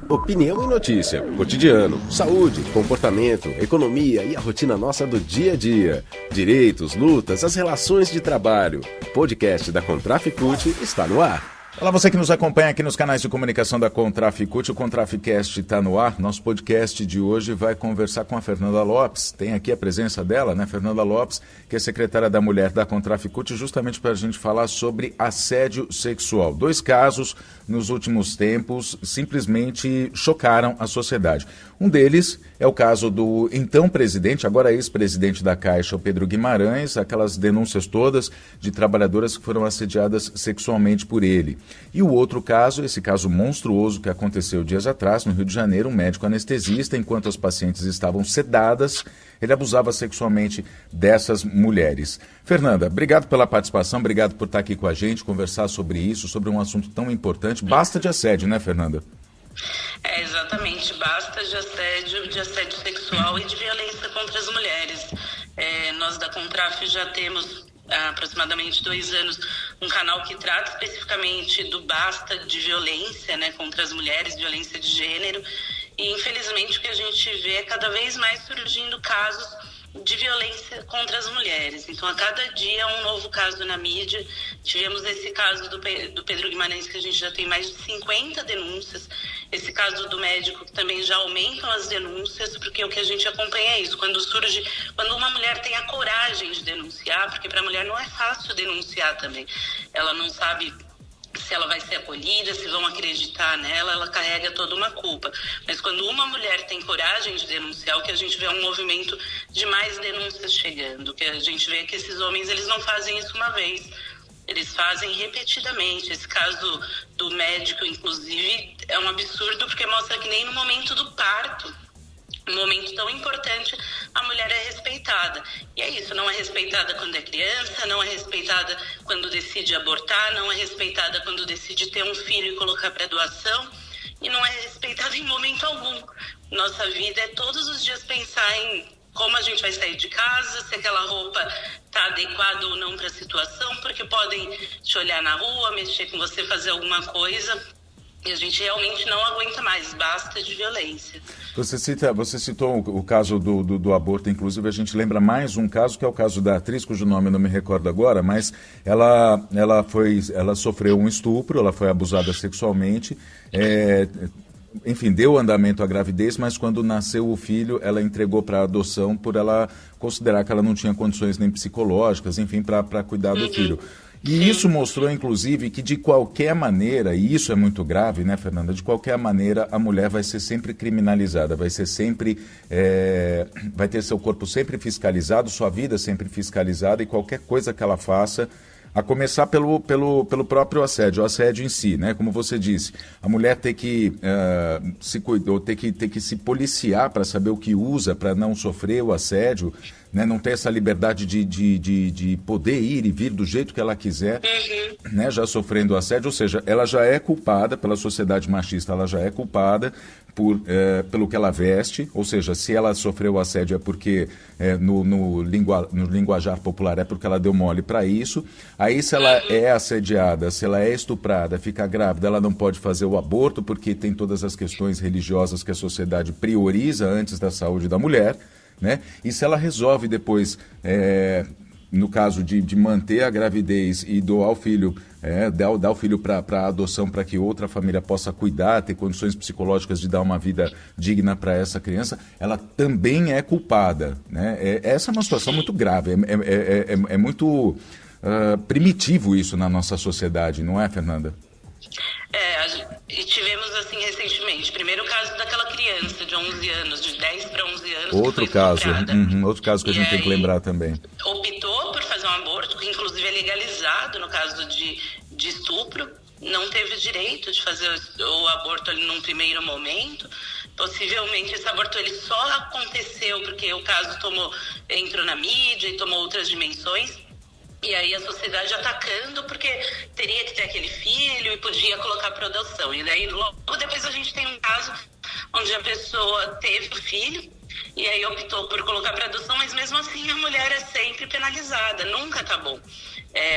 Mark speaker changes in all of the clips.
Speaker 1: Opinião e notícia, cotidiano, saúde, comportamento, economia e a rotina nossa do dia a dia. Direitos, lutas, as relações de trabalho. O podcast da Contraficute está no ar.
Speaker 2: Olá, você que nos acompanha aqui nos canais de comunicação da Contraficute, o Contraficast está no ar. Nosso podcast de hoje vai conversar com a Fernanda Lopes. Tem aqui a presença dela, né? Fernanda Lopes, que é secretária da Mulher da Contraficute, justamente para a gente falar sobre assédio sexual. 2 casos nos últimos tempos simplesmente chocaram a sociedade. Um deles é o caso do então presidente, agora ex-presidente da Caixa, o Pedro Guimarães, aquelas denúncias todas de trabalhadoras que foram assediadas sexualmente por ele. E o outro caso, esse caso monstruoso que aconteceu dias atrás, no Rio de Janeiro, um médico anestesista, enquanto as pacientes estavam sedadas, ele abusava sexualmente dessas mulheres. Fernanda, obrigado pela participação, obrigado por estar aqui com a gente, conversar sobre isso, sobre um assunto tão importante. Basta de assédio, né, Fernanda?
Speaker 3: Exatamente, basta de assédio sexual e de violência contra as mulheres. Nós da Contraf já temos há aproximadamente 2 anos um canal que trata especificamente do basta de violência, né, contra as mulheres, violência de gênero, e infelizmente o que a gente vê é cada vez mais surgindo casos de violência contra as mulheres. Então, a cada dia um novo caso na mídia. Tivemos esse caso do Pedro Guimarães, que a gente já tem mais de 50 denúncias. Esse caso do médico, que também já aumentam as denúncias, porque o que a gente acompanha é isso. Quando uma mulher tem a coragem de denunciar, porque para a mulher não é fácil denunciar também. Ela não sabe se ela vai ser acolhida, se vão acreditar nela, ela carrega toda uma culpa. Mas quando uma mulher tem coragem de denunciar, o que a gente vê é um movimento de mais denúncias chegando. O que a gente vê é que esses homens, eles não fazem isso uma vez, eles fazem repetidamente. Esse caso do médico, inclusive, é um absurdo, porque mostra que nem no momento do parto, um momento tão importante, a mulher é respeitada. E é isso, não é respeitada quando é criança, não é respeitada quando decide abortar, não é respeitada quando decide ter um filho e colocar para doação, e não é respeitada em momento algum. Nossa vida é todos os dias pensar em como a gente vai sair de casa, se aquela roupa está adequada ou não para a situação, porque podem te olhar na rua, mexer com você, fazer alguma coisa, e a gente realmente não aguenta mais, basta de violência.
Speaker 2: Você citou o caso do aborto, inclusive a gente lembra mais um caso, que é o caso da atriz, cujo nome eu não me recordo agora, mas ela sofreu um estupro, ela foi abusada sexualmente, enfim, deu andamento à gravidez, mas quando nasceu o filho, ela entregou para adoção por ela considerar que ela não tinha condições nem psicológicas, enfim, para cuidar do filho. E isso mostrou, inclusive, que de qualquer maneira, e isso é muito grave, né, Fernanda? De qualquer maneira, a mulher vai ser sempre criminalizada, vai ser sempre, vai ter seu corpo sempre fiscalizado, sua vida sempre fiscalizada, e qualquer coisa que ela faça, a começar pelo próprio assédio, o assédio em si, né? Como você disse, a mulher ter que se cuidar, ter que se policiar para saber o que usa, para não sofrer o assédio, né? Não ter essa liberdade de poder ir e vir do jeito que ela quiser, né? Já sofrendo assédio, ou seja, ela já é culpada pela sociedade machista, ela já é culpada pelo que ela veste, ou seja, se ela sofreu assédio é porque, no linguajar popular, é porque ela deu mole para isso. Aí, se ela é assediada, se ela é estuprada, fica grávida, ela não pode fazer o aborto, porque tem todas as questões religiosas que a sociedade prioriza antes da saúde da mulher, né? E se ela resolve depois, no caso de manter a gravidez e doar o filho, dar o filho para adoção, para que outra família possa cuidar, ter condições psicológicas de dar uma vida digna para essa criança, ela também é culpada, né? Essa é uma situação muito grave, é muito primitivo isso na nossa sociedade, não é, Fernanda?
Speaker 3: E tivemos assim recentemente, primeiro caso daquela criança de 11 anos, de 10 para 11 anos,
Speaker 2: outro
Speaker 3: que foi estuprada.
Speaker 2: Outro caso que a gente tem que lembrar também.
Speaker 3: Optou por fazer um aborto, que inclusive é legalizado no caso de estupro, não teve direito de fazer o aborto ali num primeiro momento. Possivelmente esse aborto ele só aconteceu porque o caso entrou na mídia e tomou outras dimensões. E aí a sociedade atacando porque teria que ter aquele filho e podia colocar para adoção. E daí logo depois a gente tem um caso onde a pessoa teve o filho e aí optou por colocar para adoção, mas mesmo assim a mulher é sempre penalizada, nunca tá bom.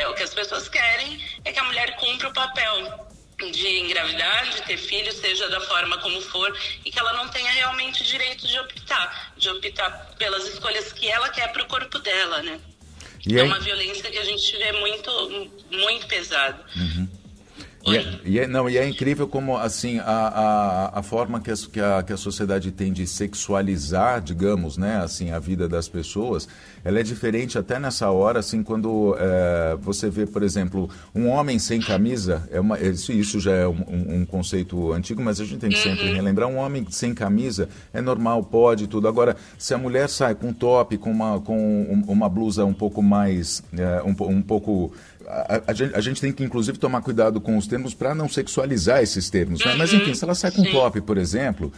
Speaker 3: O que as pessoas querem é que a mulher cumpra o papel de engravidar, de ter filhos, seja da forma como for, e que ela não tenha realmente direito de optar pelas escolhas que ela quer para o corpo dela, né? É uma violência que a gente vê muito, muito pesada.
Speaker 2: E é incrível como assim a forma que a sociedade tem de sexualizar, digamos, né, assim, a vida das pessoas, ela é diferente até nessa hora, assim, quando você vê, por exemplo, um homem sem camisa, isso já é um conceito antigo, mas a gente tem que sempre relembrar, um homem sem camisa é normal, pode, tudo. Agora, se a mulher sai com top, com uma blusa um pouco mais, um pouco... A gente tem que, inclusive, tomar cuidado com os termos para não sexualizar esses termos, né? Mas, enfim, se ela sai com top, por exemplo,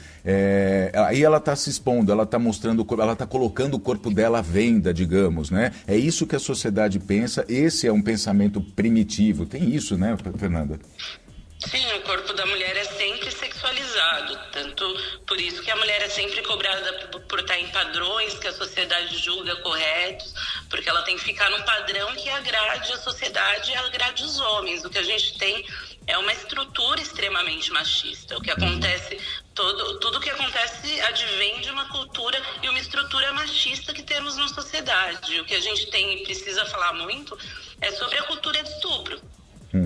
Speaker 2: aí ela está se expondo, ela está mostrando, ela está colocando o corpo dela à venda, digamos, né? É isso que a sociedade pensa, esse é um pensamento primitivo. Tem isso, né, Fernanda?
Speaker 3: Sim, o corpo da mulher é sempre sexualizado, tanto por isso que a mulher é sempre cobrada por estar em padrões que a sociedade julga corretos, porque ela tem que ficar num padrão que agrade a sociedade e agrade os homens. O que a gente tem é uma estrutura extremamente machista. O que acontece, tudo que acontece advém de uma cultura e uma estrutura machista que temos na sociedade. O que a gente tem e precisa falar muito é sobre a cultura de estupro.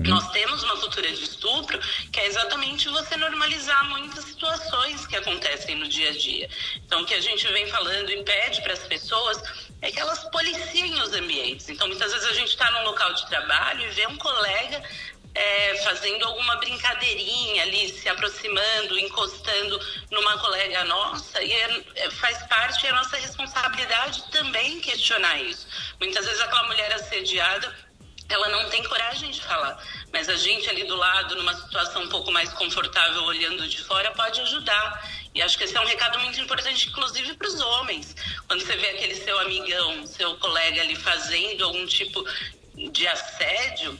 Speaker 3: Nós temos uma cultura de estupro que é exatamente você normalizar muitas situações que acontecem no dia a dia. Então, o que a gente vem falando e pede para as pessoas é que elas policiem os ambientes. Então, muitas vezes a gente está num local de trabalho e vê um colega fazendo alguma brincadeirinha ali, se aproximando, encostando numa colega nossa, e faz parte da nossa responsabilidade também questionar isso. Muitas vezes aquela mulher assediada, ela não tem coragem de falar, mas a gente ali do lado, numa situação um pouco mais confortável, olhando de fora, pode ajudar. E acho que esse é um recado muito importante, inclusive para os homens. Quando você vê aquele seu amigão, seu colega ali fazendo algum tipo de assédio,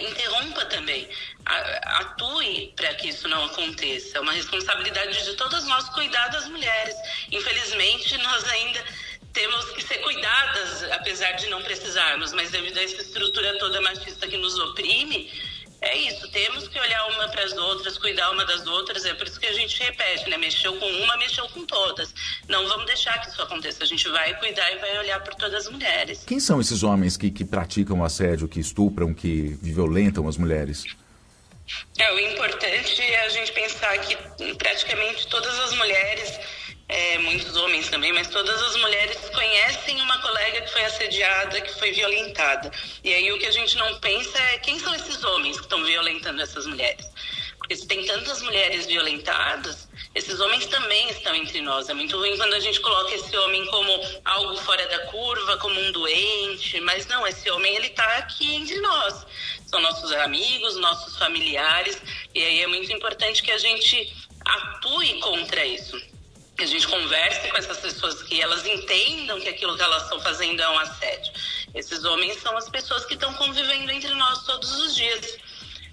Speaker 3: interrompa também. Atue para que isso não aconteça. É uma responsabilidade de todas nós cuidar das mulheres. Infelizmente, nós ainda temos que ser cuidadas, apesar de não precisarmos, mas devido a essa estrutura toda machista que nos oprime, é isso, temos que olhar uma para as outras, cuidar uma das outras, é por isso que a gente repete, né? Mexeu com uma, mexeu com todas. Não vamos deixar que isso aconteça, a gente vai cuidar e vai olhar por todas as mulheres.
Speaker 2: Quem são esses homens que praticam assédio, que estupram, que violentam as mulheres?
Speaker 3: O importante é a gente pensar que praticamente todas as mulheres, muitos homens também, mas todas as mulheres conhecem uma colega que foi assediada, que foi violentada. E aí o que a gente não pensa é quem são esses homens que estão violentando essas mulheres. Porque se tem tantas mulheres violentadas, esses homens também estão entre nós. É muito ruim quando a gente coloca esse homem como algo fora da curva, como um doente, mas não, esse homem ele está aqui entre nós. São nossos amigos, nossos familiares, e aí é muito importante que a gente atue contra isso. Que a gente converse com essas pessoas, que elas entendam que aquilo que elas estão fazendo é um assédio. Esses homens são as pessoas que estão convivendo entre nós todos os dias.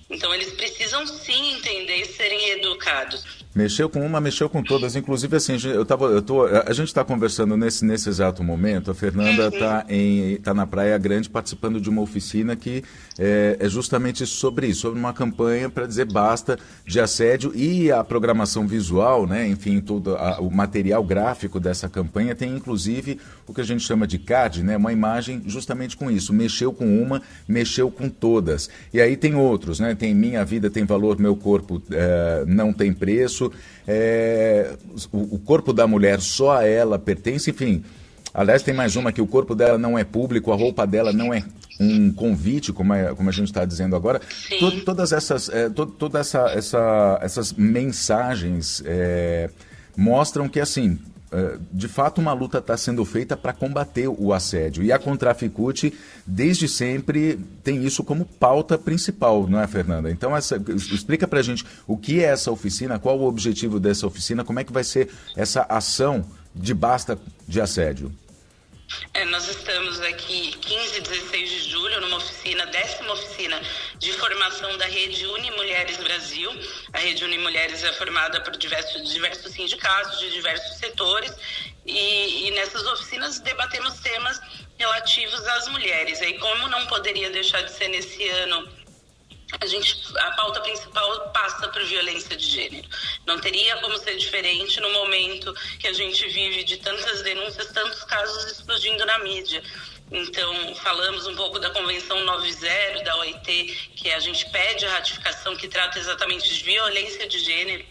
Speaker 3: Então eles precisam sim entender e serem educados.
Speaker 2: Mexeu com uma, mexeu com todas. Inclusive, assim, a gente está conversando nesse exato momento. A Fernanda está na Praia Grande participando de uma oficina que é justamente sobre isso, sobre uma campanha para dizer basta de assédio, e a programação visual, né? Enfim, todo o material gráfico dessa campanha tem inclusive o que a gente chama de card, né? Uma imagem justamente com isso. Mexeu com uma, mexeu com todas. E aí tem outros, né? Tem minha vida tem valor, meu corpo não tem preço. O corpo da mulher só a ela pertence, enfim. Aliás, tem mais uma que o corpo dela não é público, a roupa dela não é um convite, como a gente está dizendo agora. Todas essas mensagens mostram que, assim, de fato uma luta está sendo feita para combater o assédio. E a Contraficute, desde sempre, tem isso como pauta principal, não é, Fernanda? Então, explica para a gente o que é essa oficina, qual o objetivo dessa oficina, como é que vai ser essa ação de basta de assédio.
Speaker 3: Nós estamos aqui 15 e 16 de julho numa oficina, 10ª oficina de formação da Rede Unimulheres Brasil. A Rede Unimulheres é formada por diversos sindicatos de diversos setores e nessas oficinas debatemos temas relativos às mulheres. E como não poderia deixar de ser nesse ano a pauta principal passa por violência de gênero. Não teria como ser diferente no momento que a gente vive de tantas denúncias, tantos casos explodindo na mídia. Então, falamos um pouco da Convenção 90 da OIT, que a gente pede a ratificação, que trata exatamente de violência de gênero,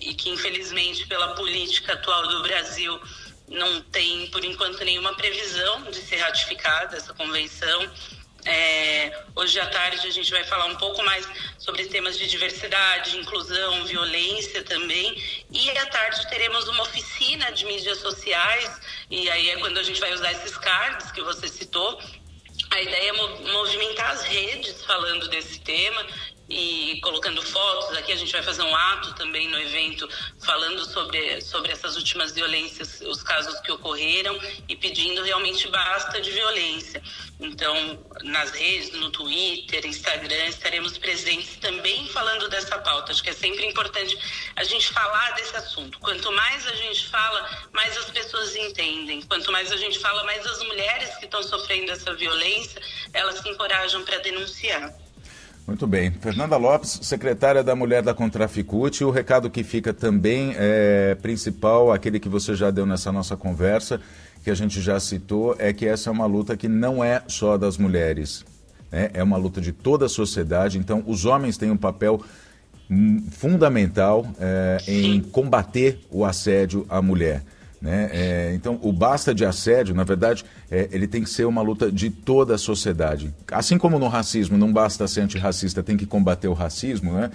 Speaker 3: e que, infelizmente, pela política atual do Brasil, não tem, por enquanto, nenhuma previsão de ser ratificada essa convenção. Hoje à tarde a gente vai falar um pouco mais sobre temas de diversidade, inclusão, violência também, e à tarde teremos uma oficina de mídias sociais, e aí é quando a gente vai usar esses cards que você citou. A ideia é movimentar as redes falando desse tema e colocando fotos. Aqui a gente vai fazer um ato também no evento falando sobre essas últimas violências, os casos que ocorreram, e pedindo realmente basta de violência. Então, nas redes, no Twitter, Instagram, estaremos presentes também falando dessa pauta. Acho que é sempre importante a gente falar desse assunto. Quanto mais a gente fala, mais as pessoas entendem. Quanto mais a gente fala, mais as mulheres que estão sofrendo essa violência, elas se encorajam para denunciar.
Speaker 2: Muito bem. Fernanda Lopes, secretária da Mulher da Contraficute, o recado que fica também principal, aquele que você já deu nessa nossa conversa, que a gente já citou, é que essa é uma luta que não é só das mulheres, né? É uma luta de toda a sociedade. Então, os homens têm um papel fundamental em combater o assédio à mulher, né? Então, o basta de assédio, na verdade, ele tem que ser uma luta de toda a sociedade. Assim como no racismo não basta ser antirracista, tem que combater o racismo, né?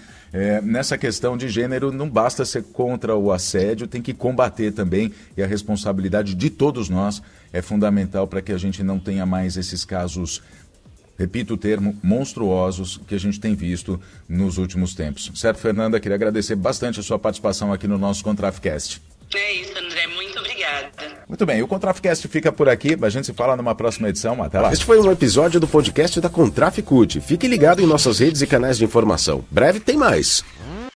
Speaker 2: Nessa questão de gênero, não basta ser contra o assédio, tem que combater também, e a responsabilidade de todos nós é fundamental para que a gente não tenha mais esses casos, repito o termo, monstruosos que a gente tem visto nos últimos tempos. Certo, Fernanda? Queria agradecer bastante a sua participação aqui no nosso Contraficast.
Speaker 3: É isso, André. Muito obrigada.
Speaker 2: Muito bem, o Contraficast fica por aqui. A gente se fala numa próxima edição. Até lá.
Speaker 1: Este foi um episódio do podcast da Contraficute. Fique ligado em nossas redes e canais de informação. Breve tem mais.